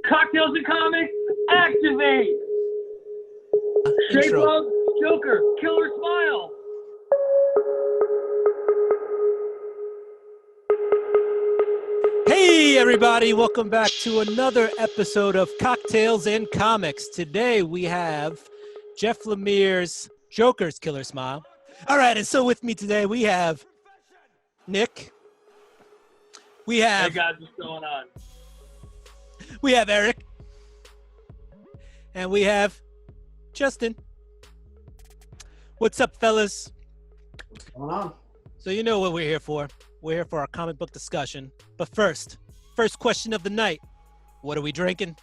Cocktails and comics, activate! Shape Intro. Love, Joker, Killer Smile. Hey, everybody. Welcome back to another episode of Cocktails and Comics. Today we have Jeff Lemire's Joker's Killer Smile. All right, and so with me today we have Nick. We Hey have guys, what's going on? Eric. And we have Justin. What's up, fellas? What's going on? So you know what we're here for. We're here for our comic book discussion. But first question of the night. What are we drinking?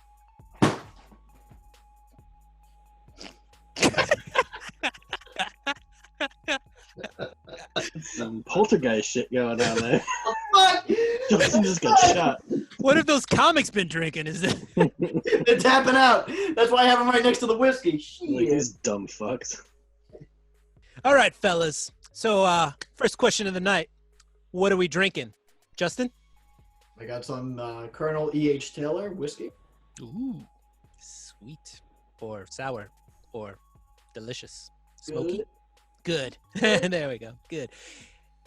Some poltergeist shit going on there. What? Justin just got shot. What have those comics been drinking? Is it? They're tapping out. That's why I have them right next to the whiskey. Like Shit. these dumb fucks. All right, fellas. So first question of the night. What are we drinking? Justin? I got some Colonel E.H. Taylor whiskey. Ooh, sweet or sour or delicious. Smoky? Good. There we go. Good.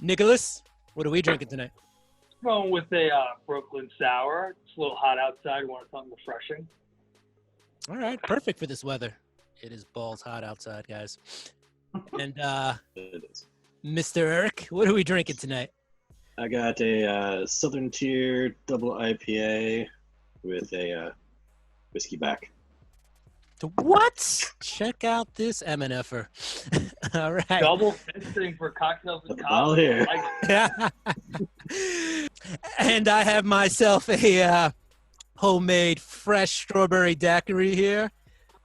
Nicholas, what are we drinking tonight? Going with a Brooklyn Sour. It's a little hot outside. Want something refreshing? All right, perfect for this weather. It is balls hot outside, guys. And It is. Mr. Eric, what are we drinking tonight? I got a Southern Tier double IPA with a whiskey back. What? Check out this MNFer. All right. Double fisting for cocktails and Got the ball comics. here. I like it. And I have myself a homemade fresh strawberry daiquiri here.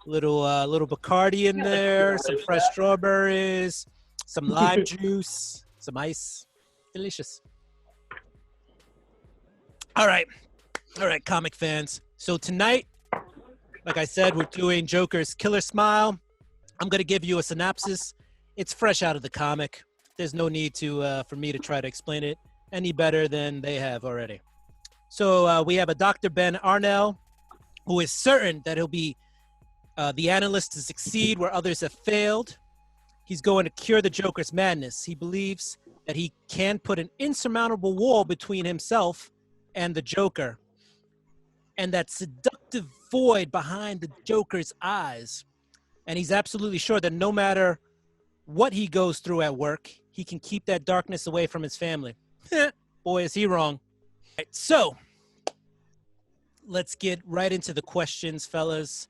Little Bacardi in there, some fresh strawberries, some lime juice, some ice. Delicious. All right, comic fans. So tonight, like I said, we're doing Joker's Killer Smile. I'm going to give you a synopsis. It's fresh out of the comic. There's no need to for me to try to explain it any better than they have already. So we have a Dr. Ben Arnell, who is certain that he'll be the analyst to succeed where others have failed. He's going to cure the Joker's madness. He believes that he can put an insurmountable wall between himself and the Joker, and that seductive void behind the Joker's eyes. And he's absolutely sure that no matter what he goes through at work, he can keep that darkness away from his family. Boy, is he wrong. All right, so let's get right into the questions, fellas.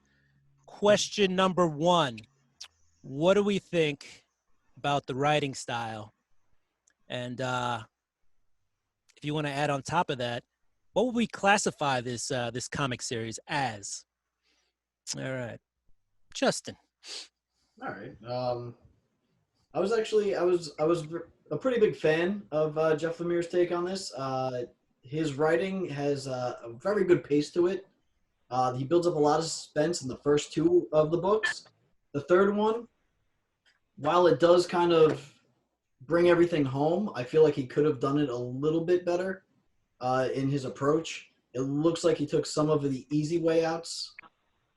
Question number one. What do we think about the writing style? And if you want to add on top of that, what would we classify this this comic series as? All right, Justin. All right. I was a pretty big fan of Jeff Lemire's take on this. His writing has a very good pace to it. He builds up a lot of suspense in the first two of the books. The third one, while it does kind of bring everything home, I feel like he could have done it a little bit better in his approach. It looks like he took some of the easy way outs,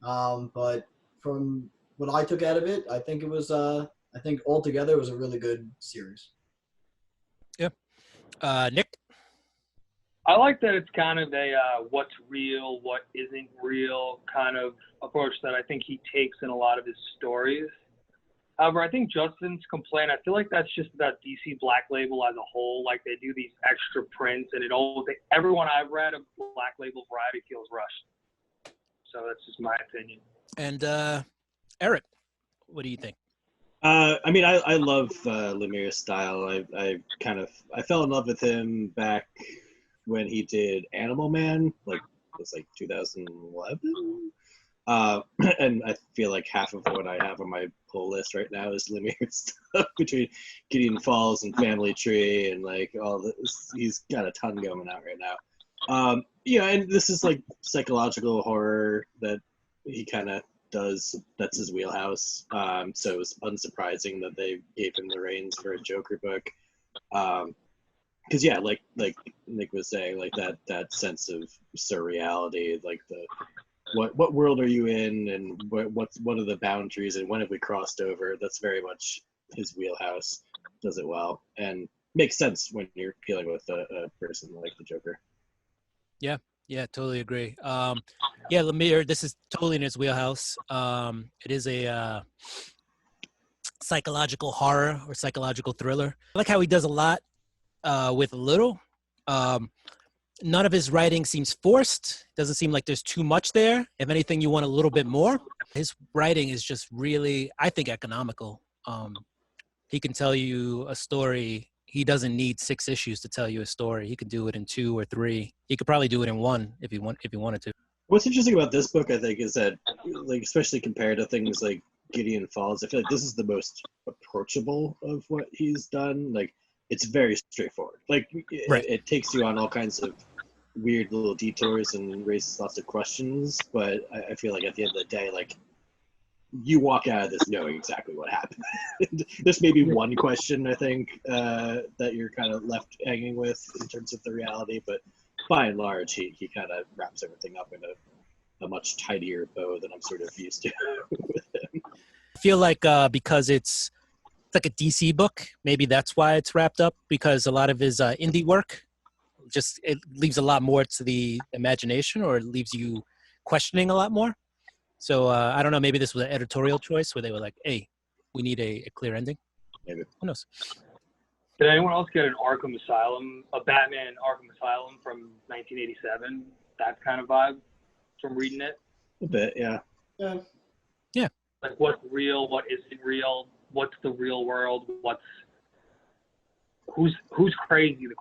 but from what I took out of it, I think it was I think altogether it was a really good series. Yeah. Nick? I like that it's kind of a what's real, what isn't real kind of approach that I think he takes in a lot of his stories. However, I think Justin's complaint, I feel like that's just about DC Black Label as a whole. Like they do these extra prints and everyone I've read of Black Label variety feels rushed. So that's just my opinion. And Eric, what do you think? I mean, I love Lemire's style. I fell in love with him back when he did Animal Man, like it was like 2011. And I feel like half of what I have on my pull list right now is Lemire's stuff between Gideon Falls and Family Tree and like all this. He's got a ton going out right now. Yeah, and this is like psychological horror that he kind of does. That's his wheelhouse. So it was unsurprising that they gave him the reins for a Joker book. Because yeah, like Nick was saying, like that sense of surreality, like what world are you in, and what are the boundaries, and when have we crossed over? That's very much his wheelhouse. Does it well, and makes sense when you're dealing with a person like the Joker. Yeah, totally agree. Yeah, Lemire, this is totally in his wheelhouse. It is a psychological horror or psychological thriller. I like how he does a lot with a little. None of his writing seems forced. Doesn't seem like there's too much there. If anything, you want a little bit more. His writing is just really, I think, economical. He can tell you a story. He doesn't need 6 issues to tell you a story. He could do it in 2 or 3. He could probably do it in 1 if he wanted to. What's interesting about this book, I think, is that, like, especially compared to things like Gideon Falls, I feel like this is the most approachable of what he's done. Like, it's very straightforward. Like, Right. it takes you on all kinds of weird little detours and raises lots of questions, but I feel like at the end of the day, like, you walk out of this knowing exactly what happened. There's maybe one question, I think, that you're kind of left hanging with in terms of the reality, but by and large, he kind of wraps everything up in a much tidier bow than I'm sort of used to with him. I feel like because it's like a DC book, maybe that's why it's wrapped up, because a lot of his indie work, just it leaves a lot more to the imagination, or it leaves you questioning a lot more. So I don't know, maybe this was an editorial choice where they were like, hey, we need a clear ending. Maybe. Who knows? Did anyone else get an Arkham Asylum, a Batman Arkham Asylum from 1987? That kind of vibe from reading it? A bit, yeah. Yeah. Like, what's real, what isn't real, what's the real world, who's crazy, the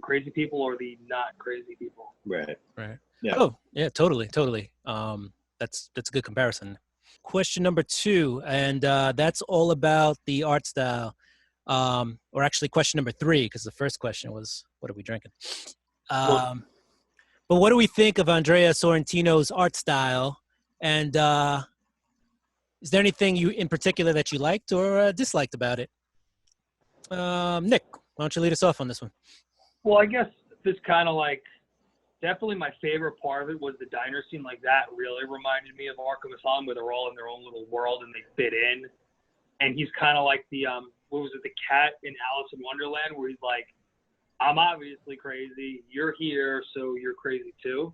crazy people or the not crazy people? Right. Yeah. Oh, yeah, totally. That's a good comparison. Question number 2, and that's all about the art style. Or actually question number 3, because the first question was, what are we drinking? But what do we think of Andrea Sorrentino's art style? And is there anything you in particular that you liked or disliked about it? Nick, why don't you lead us off on this one? Well, I guess this kind of like, definitely my favorite part of it was the diner scene. Like, that really reminded me of Arkham Asylum, where they're all in their own little world and they fit in. And he's kind of like the, what was it, the cat in Alice in Wonderland, where he's like, I'm obviously crazy, you're here, so you're crazy too.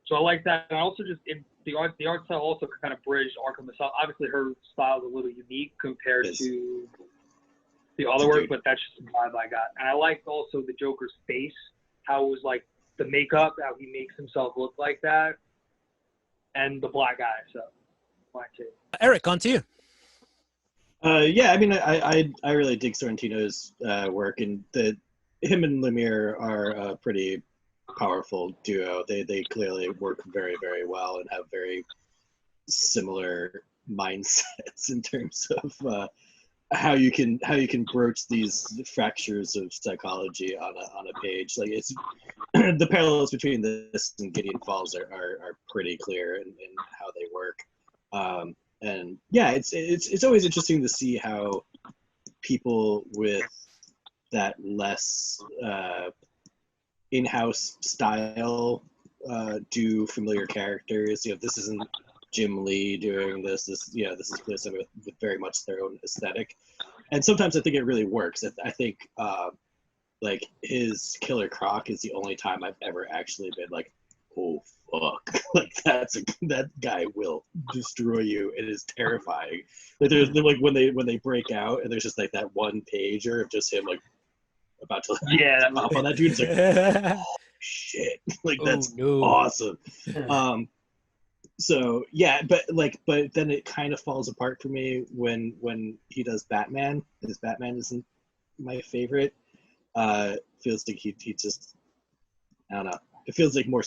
So I like that. And also just the art style also kind of bridged Arkham Asylum. Obviously her style is a little unique compared to the other work, but that's just the vibe I got. And I liked also the Joker's face, how it was like the makeup, how he makes himself look like that, and the black eye. So, mine too. Eric, on to you. Yeah, I mean, I really dig Sorrentino's work, and him and Lemire are a pretty powerful duo. They clearly work very, very well and have very similar mindsets in terms of how you can broach these fractures of psychology on a page. Like, it's the parallels between this and Gideon Falls are pretty clear in how they work. And yeah, it's always interesting to see how people with that less in-house style do familiar characters. You know, this isn't Jim Lee doing this. This is somebody with very much their own aesthetic, and sometimes I think it really works. I think like his Killer Croc is the only time I've ever actually been like, oh fuck, like that guy will destroy you. It is terrifying. Like, there's like when they break out and there's just like that one pager of just him like about to pop on that dude. It's like, oh shit, like that's awesome. So yeah, but then it kind of falls apart for me when he does Batman. His Batman isn't my favorite. Feels like he just, I don't know. It feels like more.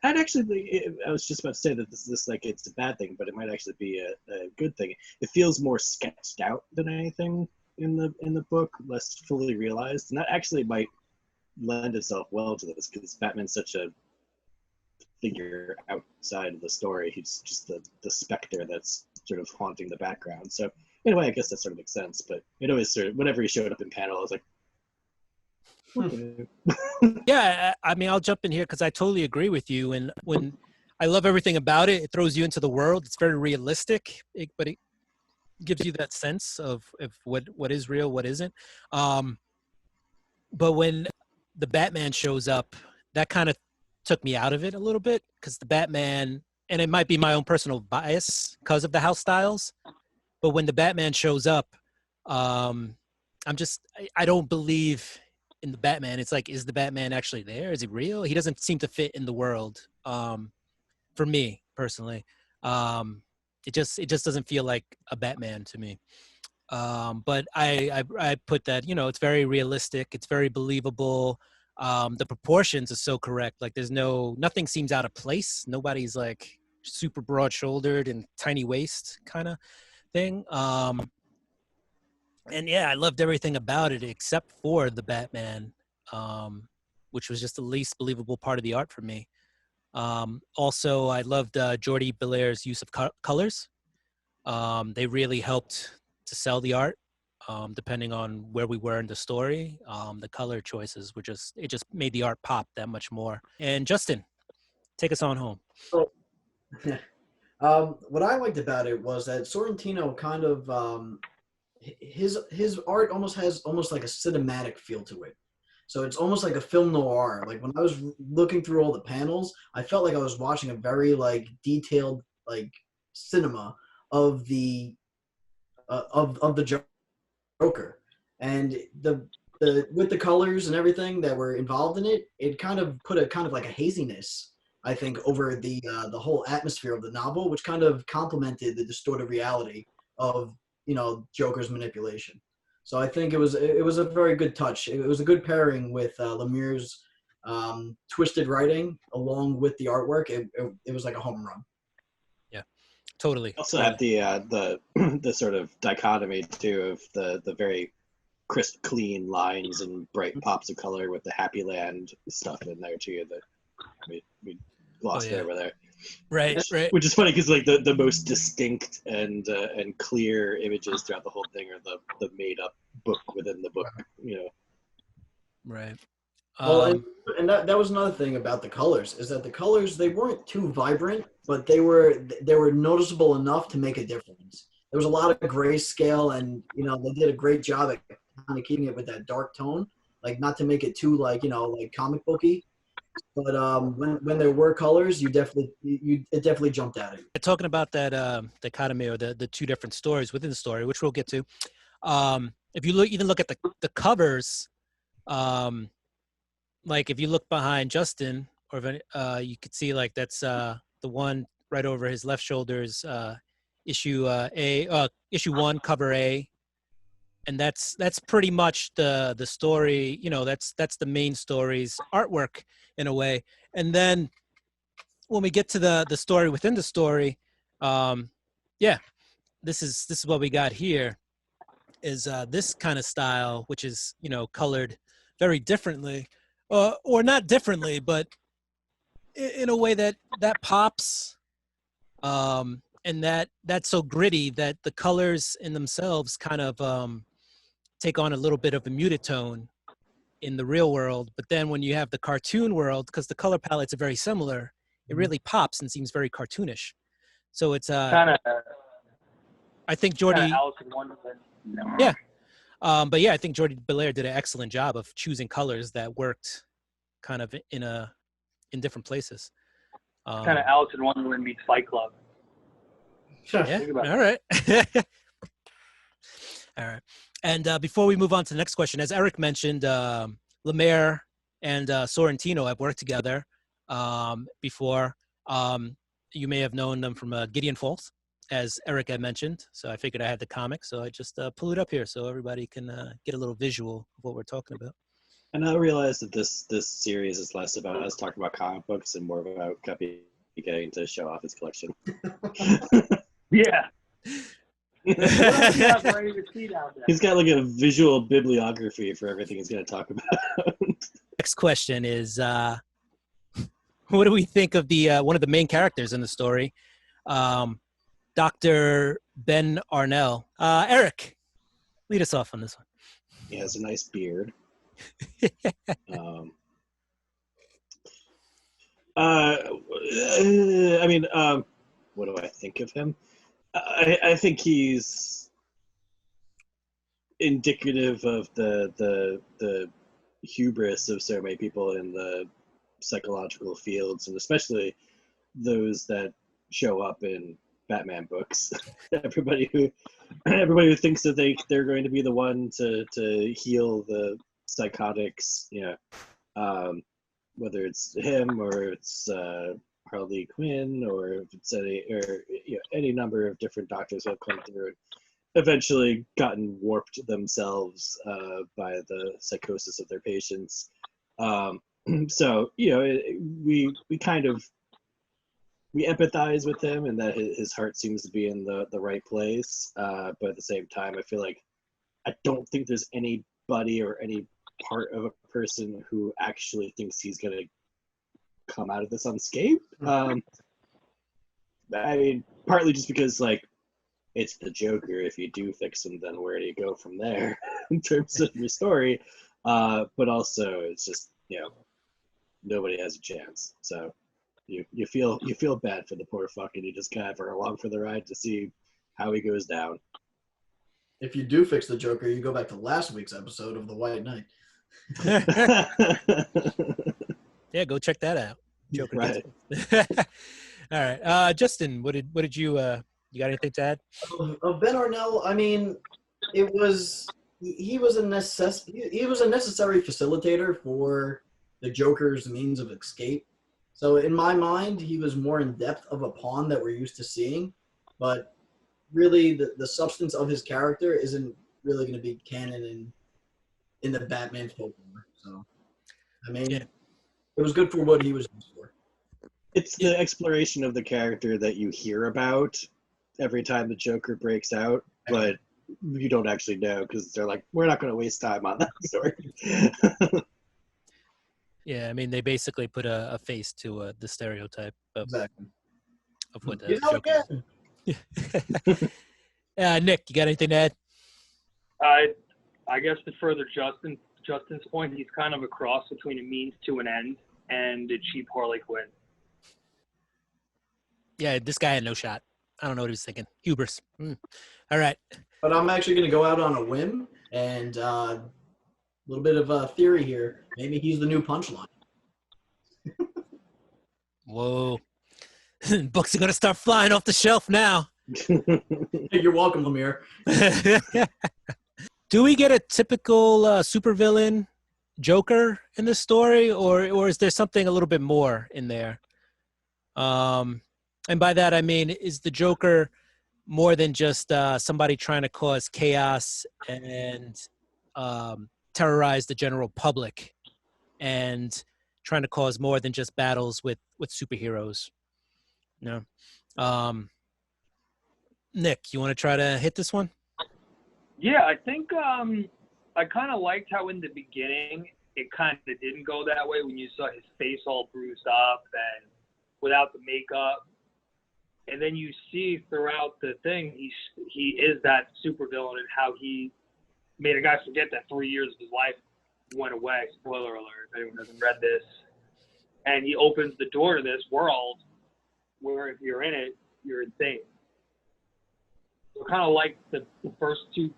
I was just about to say that this like it's a bad thing, but it might actually be a good thing. It feels more sketched out than anything in the book, less fully realized, and that actually might lend itself well to this because Batman's such a figure outside of the story. He's just the specter that's sort of haunting the background. So in a way, I guess that sort of makes sense. But it always sort of, whenever he showed up in panel, I was like, Yeah, I mean, I'll jump in here because I totally agree with you. And when I love everything about it, it throws you into the world. It's very realistic, but it gives you that sense of what is real, what isn't. But when the Batman shows up, that kind of took me out of it a little bit because the Batman, and it might be my own personal bias because of the house styles, but when the Batman shows up, I don't believe in the Batman. It's like, is the Batman actually there? Is he real? He doesn't seem to fit in the world. For me personally, it just doesn't feel like a Batman to me. But I put that, it's very realistic. It's very believable. The proportions are so correct. Like nothing seems out of place. Nobody's like super broad shouldered and tiny waist kind of thing. And yeah, I loved everything about it except for the Batman, which was just the least believable part of the art for me. Also, I loved Jordi Belaire's use of colors. They really helped to sell the art, depending on where we were in the story. The color choices it just made the art pop that much more. And Justin, take us on home. So, what I liked about it was that Sorrentino kind of his art almost has like a cinematic feel to it. So it's almost like a film noir. Like when I was looking through all the panels, I felt like I was watching a very like detailed like cinema of the Joker, and the with the colors and everything that were involved in it, it kind of put a kind of like a haziness, I think, over the whole atmosphere of the novel, which kind of complemented the distorted reality of Joker's manipulation. So I think it was a very good touch. It was a good pairing with Lemire's twisted writing along with the artwork. It was like a home run. Yeah, totally. Also have the the sort of dichotomy too of the very crisp, clean lines and bright pops of color with the Happy Land stuff in there too. That we glossed over there. Right. Which is funny because like the most distinct and clear images throughout the whole thing are the made up book within the book, Right. Well, and that was another thing about the colors, is that the colors, they weren't too vibrant, but they were noticeable enough to make a difference. There was a lot of grayscale, and they did a great job at kind of keeping it with that dark tone, like not to make it too like like comic booky. But when there were colors, it definitely jumped out at you. Talking about that dichotomy or the two different stories within the story, which we'll get to. If you look at the covers, like if you look behind Justin, or you could see like that's the one right over his left shoulder's issue issue 1, cover A. And that's pretty much the story, that's the main story's artwork in a way. And then when we get to the story within the story, this is what we got here is this kind of style, which is, colored very differently, or not differently, but in a way that pops, and that's so gritty that the colors in themselves kind of take on a little bit of a muted tone in the real world. But then when you have the cartoon world, because the color palettes are very similar, it really pops and seems very cartoonish. So it's kind of, I think Jordi, Alice in Wonderland. Yeah. But yeah, I think Jordi Belaire did an excellent job of choosing colors that worked kind of in different places. Kind of Alice in Wonderland meets Fight Club. Yeah. All right. All right. And before we move on to the next question, as Eric mentioned, Lemire and Sorrentino have worked together before. You may have known them from Gideon Falls, as Eric had mentioned. So I figured I had the comic, so I just pull it up here so everybody can get a little visual of what we're talking about. And I realized that this series is less about us talking about comic books and more about Guppy getting to show off his collection. Yeah. He's got like a visual bibliography for everything he's going to talk about. Next question is, what do we think of the one of the main characters in the story, Dr. Ben Arnell? Eric, lead us off on this one. He has a nice beard. Um, I mean, what do I think of him? I think he's indicative of the hubris of so many people in the psychological fields, and especially those that show up in Batman books. everybody who thinks that they're going to be the one to heal the psychotics, whether it's him or it's Harley Quinn, or if it's any number of different doctors who have come through and eventually gotten warped themselves by the psychosis of their patients. So we kind of we empathize with him, and that his heart seems to be in the right place. But at the same time, I feel like I don't think there's anybody or any part of a person who actually thinks he's gonna come out of this unscathed. I mean, partly just because it's the Joker. If you do fix him, then where do you go from there in terms of your story? But also, it's just nobody has a chance. So you feel bad for the poor fuck, and you just kind of are along for the ride to see how he goes down. If you do fix the Joker, you go back to last week's episode of The White Knight. Yeah, go check that out. Joker. Right. All right, Justin, what did you you got anything to add? Of Ben Arnell, I mean, he was a necessary facilitator for the Joker's means of escape. So in my mind, he was more in depth of a pawn that we're used to seeing, but really the substance of his character isn't really going to be canon in the Batman folklore. So, I mean, It was good for what he was used for. It's the exploration of the character that you hear about every time the Joker breaks out, but you don't actually know because they're like, we're not going to waste time on that story. Yeah, I mean, they basically put a face to the stereotype of what the Joker is. Nick, you got anything to add? I guess to further Justin's point, he's kind of a cross between a means to an end and a cheap Harley Quinn. Yeah, this guy had no shot. I don't know what he was thinking. Hubris. All right. But I'm actually going to go out on a whim and a little bit of a theory here. Maybe he's the new Punchline. Whoa. Books are going to start flying off the shelf now. You're welcome, Lemire. Do we get a typical supervillain Joker in this story, or is there something a little bit more in there? And by that I mean, is the Joker more than just somebody trying to cause chaos and terrorize the general public, and trying to cause more than just battles with superheroes? Nick, you want to try to hit this one? Yeah, I think I kind of liked how in the beginning it kind of didn't go that way when you saw his face all bruised up and without the makeup. And then you see throughout the thing, he is that supervillain, and how he made a guy forget that 3 years of his life went away. Spoiler alert, if anyone hasn't read this. And he opens the door to this world where if you're in it, you're insane. So kind of like the first two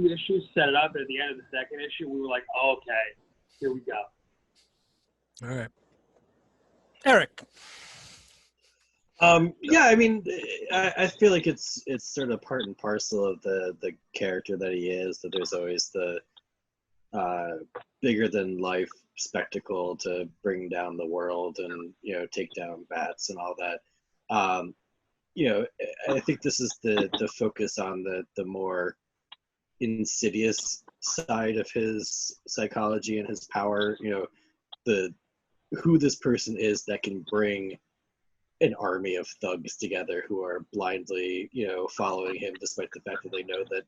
issues set it up, and at the end of the second issue, we were like, oh, okay, here we go. All right. Eric. Yeah, I mean, I feel like it's sort of part and parcel of the character that he is, that there's always the bigger than life spectacle to bring down the world and take down bats and all that. I think this is the focus on the more insidious side of his psychology and his power. Who this person is that can bring an army of thugs together who are blindly, following him despite the fact that they know that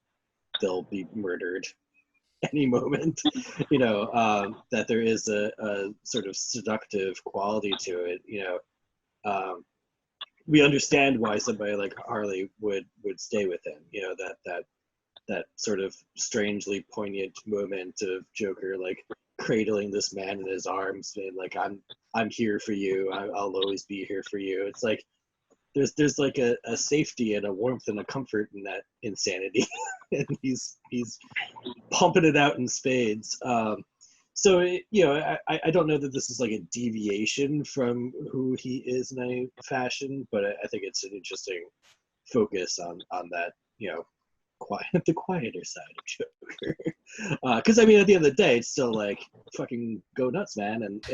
they'll be murdered any moment. That there is a sort of seductive quality to it. We understand why somebody like Harley would stay with him. That sort of strangely poignant moment of Joker cradling this man in his arms, being like, I'm here for you. I'll always be here for you. It's like there's like a safety and a warmth and a comfort in that insanity, and he's pumping it out in spades. So I don't know that this is like a deviation from who he is in any fashion, but I think it's an interesting focus on that, the quieter side of Joker. Because I mean, at the end of the day, it's still like fucking go nuts, man, and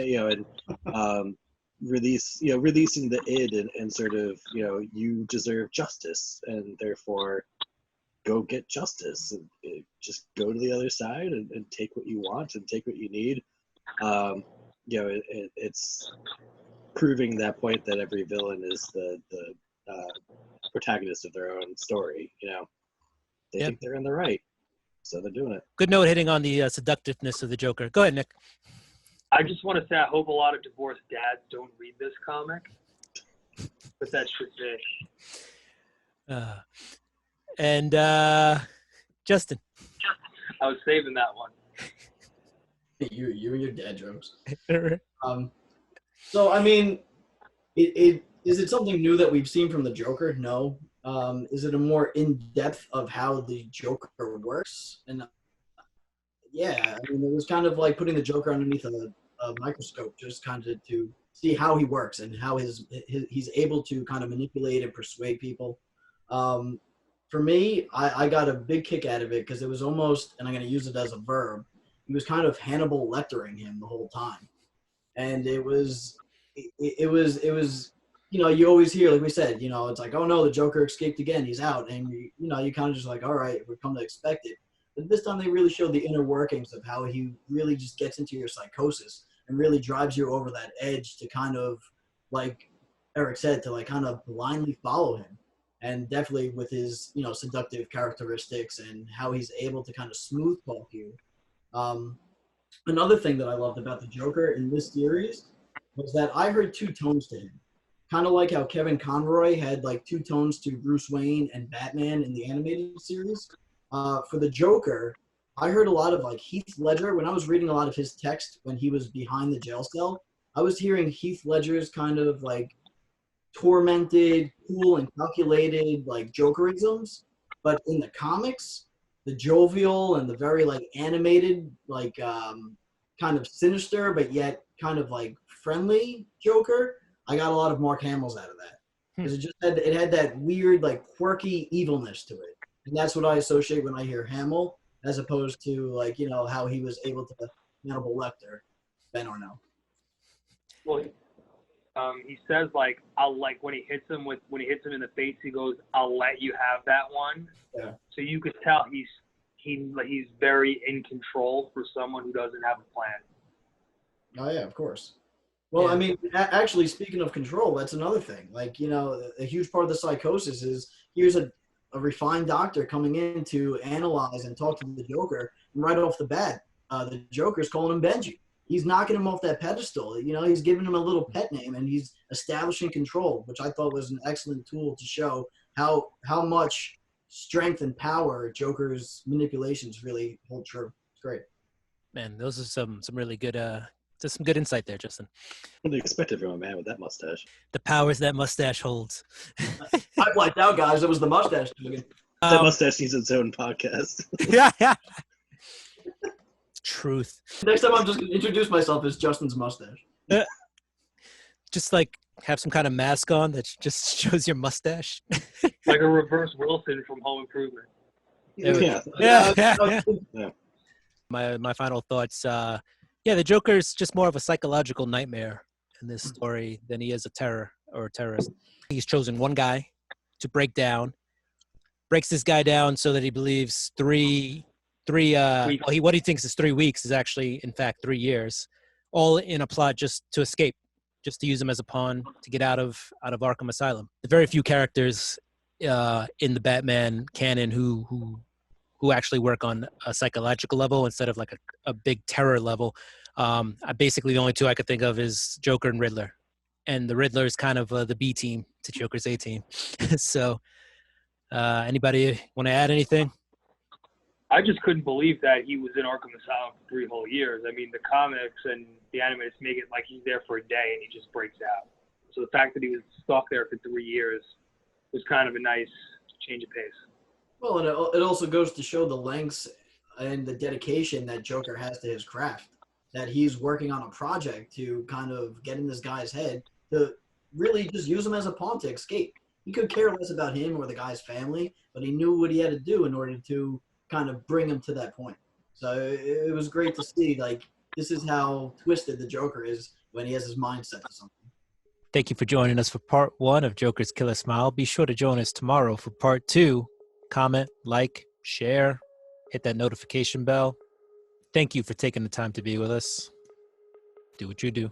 releasing the id and sort of you deserve justice, and therefore go get justice, and just go to the other side and take what you want and take what you need. It's proving that point that every villain is the protagonist of their own story. They think they're in the right, so they're doing it. Good note hitting on the seductiveness of the Joker. Go ahead, Nick. I just want to say I hope a lot of divorced dads don't read this comic, but that's just it. And Justin. I was saving that one. You and your dad jokes. So I mean, is it something new that we've seen from the Joker? No. Is it a more in-depth of how the Joker works? And yeah, I mean, it was kind of like putting the Joker underneath a microscope, just kind of to see how he works and how he's able to kind of manipulate and persuade people. For me, I got a big kick out of it because it was almost, and I'm going to use it as a verb, he was kind of Hannibal Lectering him the whole time. And it was you always hear, like we said, it's like, oh no, the Joker escaped again, he's out. And you kind of just like, all right, we've come to expect it. But this time they really showed the inner workings of how he really just gets into your psychosis and really drives you over that edge to kind of, like Eric said, to like kind of blindly follow him. And definitely with his, seductive characteristics and how he's able to kind of smooth talk you. Another thing that I loved about the Joker in this series was that I heard two tones to him. Kind of like how Kevin Conroy had like two tones to Bruce Wayne and Batman in the animated series. For the Joker, I heard a lot of like Heath Ledger. When I was reading a lot of his text when he was behind the jail cell, I was hearing Heath Ledger's kind of like tormented, cool, and calculated like Jokerisms. But in the comics, the jovial and the very like animated, like kind of sinister, but yet kind of like friendly Joker, I got a lot of Mark Hamill's out of that. Because it had that weird, like quirky evilness to it. And that's what I associate when I hear Hamill, as opposed to like, how he was able to Hannibal Lecter, Ben Arnell. Well, he says like, I'll like when he hits him in the face, he goes, "I'll let you have that one." Yeah. So you could tell he's very in control for someone who doesn't have a plan. Oh yeah, of course. Well, Yeah. I mean, actually, speaking of control, that's another thing. Like, a huge part of the psychosis is here's a refined doctor coming in to analyze and talk to the Joker, and right off the bat, the Joker's calling him Benji. He's knocking him off that pedestal. He's giving him a little pet name, and he's establishing control, which I thought was an excellent tool to show how much strength and power Joker's manipulations really hold true. It's great. Man, those are some really good there's some good insight there, Justin. What do you expect from a man with that mustache? The powers that mustache holds. I blacked out, guys. It was the mustache. That mustache needs its own podcast. Yeah. Truth. Next time I'm just going to introduce myself as Justin's mustache. Just like have some kind of mask on that just shows your mustache. Like a reverse Wilson from Home Improvement. Yeah. My final thoughts. The Joker's just more of a psychological nightmare in this story than he is a terrorist. He's chosen one guy to breaks this guy down so that he believes what he thinks is 3 weeks is actually in fact 3 years, all in a plot just to escape, just to use him as a pawn to get out of Arkham Asylum. There are very few characters in the Batman canon who actually work on a psychological level instead of like a big terror level. Basically the only two I could think of is Joker and Riddler, and the Riddler is kind of the B team to Joker's A team. So anybody want to add anything? I just couldn't believe that he was in Arkham Asylum for 3 whole years. I mean, the comics and the animators make it like he's there for a day and he just breaks out. So the fact that he was stuck there for 3 years was kind of a nice change of pace. Well, it also goes to show the lengths and the dedication that Joker has to his craft. That he's working on a project to kind of get in this guy's head to really just use him as a pawn to escape. He could care less about him or the guy's family, but he knew what he had to do in order to kind of bring him to that point. So it was great to see, like, this is how twisted the Joker is when he has his mind set to something. Thank you for joining us for part 1 of Joker's Killer Smile. Be sure to join us tomorrow for part 2. Comment, like, share, hit that notification bell. Thank you for taking the time to be with us. Do what you do.